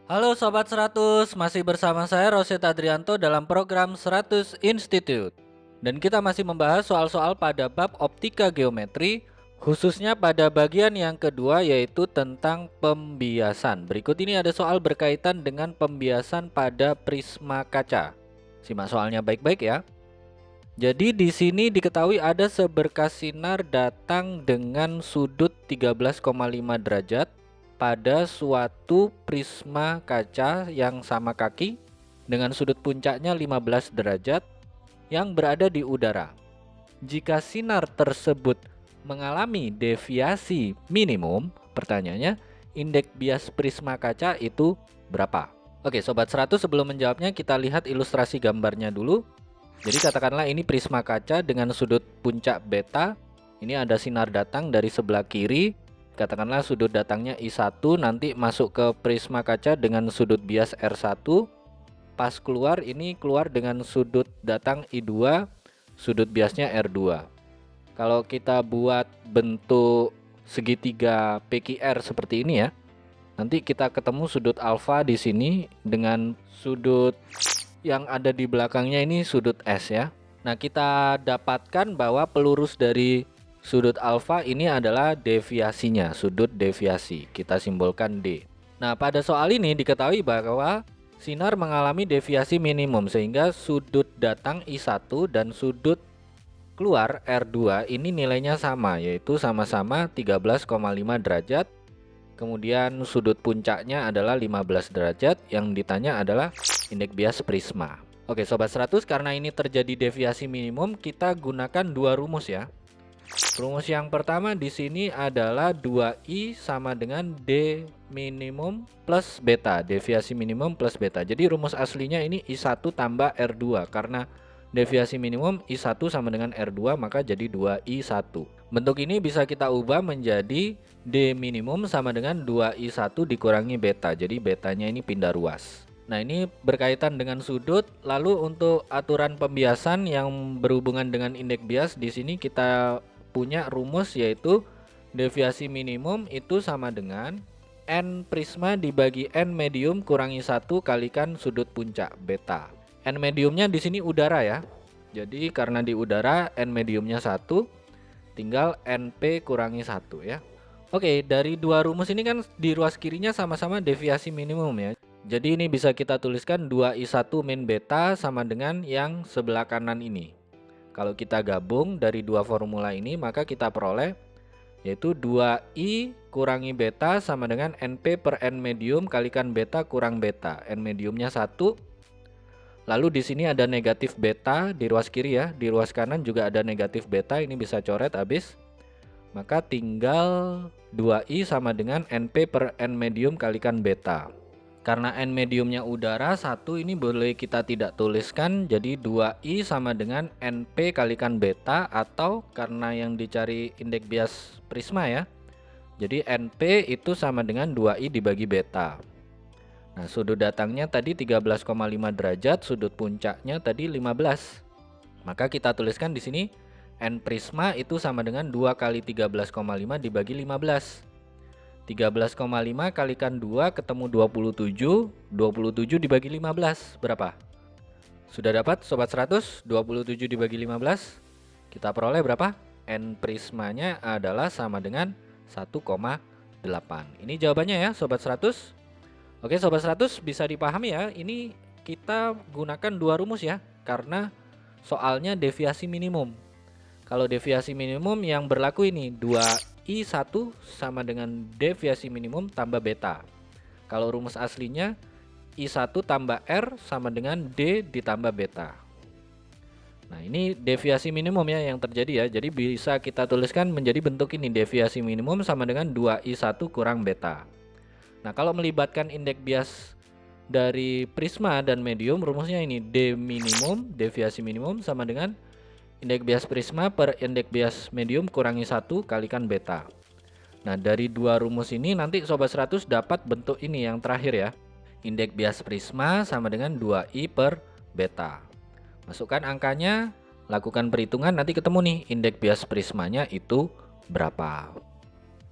Halo Sobat 100, masih bersama saya Roset Adrianto dalam program 100 Institute. Dan kita masih membahas soal-soal pada bab optika geometri, khususnya pada bagian yang kedua yaitu tentang pembiasan. Berikut ini ada soal berkaitan dengan pembiasan pada prisma kaca. Simak soalnya baik-baik ya. Jadi di sini diketahui ada seberkas sinar datang dengan sudut 13,5 derajat pada suatu prisma kaca yang sama kaki dengan sudut puncaknya 15 derajat yang berada di udara. Jika sinar tersebut mengalami deviasi minimum, pertanyaannya indeks bias prisma kaca itu berapa? Oke, Sobat 100, sebelum menjawabnya kita lihat ilustrasi gambarnya dulu. Jadi katakanlah ini prisma kaca dengan sudut puncak beta. Ini ada sinar datang dari sebelah kiri. Katakanlah sudut datangnya I1, nanti masuk ke prisma kaca dengan sudut bias R1. Pas keluar ini keluar dengan sudut datang I2, sudut biasnya R2. Kalau kita buat bentuk segitiga PQR seperti ini ya. Nanti kita ketemu sudut alfa di sini dengan sudut yang ada di belakangnya ini sudut S ya. Nah, kita dapatkan bahwa pelurus dari sudut alfa ini adalah deviasinya, sudut deviasi. Kita simbolkan D. Nah, pada soal ini diketahui bahwa sinar mengalami deviasi minimum sehingga sudut datang I1 dan sudut keluar R2 ini nilainya sama, yaitu sama-sama 13,5 derajat. Kemudian sudut puncaknya adalah 15 derajat, yang ditanya adalah indeks bias prisma. Oke Sobat 100, karena ini terjadi deviasi minimum, kita gunakan dua rumus ya. Rumus yang pertama di sini adalah 2i sama dengan d minimum plus beta, deviasi minimum plus beta. Jadi rumus aslinya ini I1 tambah R2, karena deviasi minimum I1 sama dengan R2 maka jadi 2i1. Bentuk ini bisa kita ubah menjadi D minimum sama dengan 2i1 dikurangi beta. Jadi betanya ini pindah ruas. Nah, ini berkaitan dengan sudut. Lalu untuk aturan pembiasan yang berhubungan dengan indeks bias, di sini kita punya rumus yaitu deviasi minimum itu sama dengan N prisma dibagi N medium kurangi 1 kalikan sudut puncak beta. N mediumnya di sini udara ya. Jadi karena di udara N mediumnya 1, tinggal NP kurangi 1 ya. Oke, dari dua rumus ini kan di ruas kirinya sama-sama deviasi minimum ya. Jadi ini bisa kita tuliskan 2i1 min beta sama dengan yang sebelah kanan ini. Kalau kita gabung dari dua formula ini maka kita peroleh yaitu 2i kurangi beta sama dengan NP per N medium kalikan beta kurang beta. N mediumnya 1. Lalu di sini ada negatif beta di ruas kiri ya, di ruas kanan juga ada negatif beta, ini bisa coret habis. Maka tinggal 2i sama dengan NP per N medium kalikan beta. Karena N mediumnya udara 1, ini boleh kita tidak tuliskan, jadi 2i sama dengan NP kalikan beta, atau karena yang dicari indeks bias prisma ya. Jadi NP itu sama dengan 2i dibagi beta. Nah, sudut datangnya tadi 13,5 derajat, sudut puncaknya tadi 15. Maka kita tuliskan di sini N prisma itu sama dengan 2 kali 13,5 dibagi 15. 13,5 kalikan 2 ketemu 27. 27 dibagi 15 berapa? Sudah dapat Sobat 100? 27 dibagi 15 kita peroleh berapa? N prismanya adalah sama dengan 1,8. Ini jawabannya ya Sobat 100. Oke Sobat 100, bisa dipahami ya, ini kita gunakan dua rumus ya, karena soalnya deviasi minimum. Kalau deviasi minimum yang berlaku ini 2i1 sama dengan deviasi minimum tambah beta. Kalau rumus aslinya i1 tambah r sama dengan d ditambah beta. Nah, ini deviasi minimum ya yang terjadi ya. Jadi bisa kita tuliskan menjadi bentuk ini, deviasi minimum sama dengan 2i1 kurang beta. Nah, kalau melibatkan indeks bias dari prisma dan medium, rumusnya ini D minimum, deviasi minimum sama dengan indeks bias prisma per indeks bias medium kurangi 1 kalikan beta. Nah, dari dua rumus ini nanti Sobat 100 dapat bentuk ini yang terakhir ya. Indeks bias prisma sama dengan 2i per beta. Masukkan angkanya, lakukan perhitungan, nanti ketemu nih indeks bias prismanya itu berapa.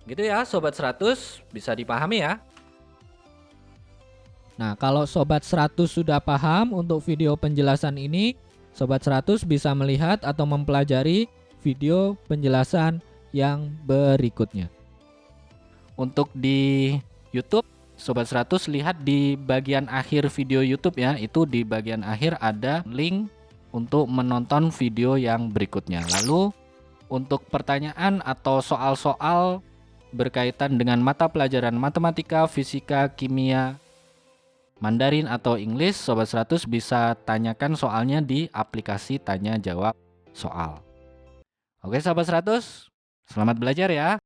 Gitu ya Sobat 100, bisa dipahami ya. Nah, kalau Sobat 100 sudah paham untuk video penjelasan ini, Sobat 100 bisa melihat atau mempelajari video penjelasan yang berikutnya. Untuk di YouTube, Sobat 100 lihat di bagian akhir video YouTube ya, itu di bagian akhir ada link untuk menonton video yang berikutnya. Lalu untuk pertanyaan atau soal-soal berkaitan dengan mata pelajaran matematika, fisika, kimia, Mandarin atau English, Sobat 100 bisa tanyakan soalnya di aplikasi tanya jawab soal. Oke Sobat 100, selamat belajar ya.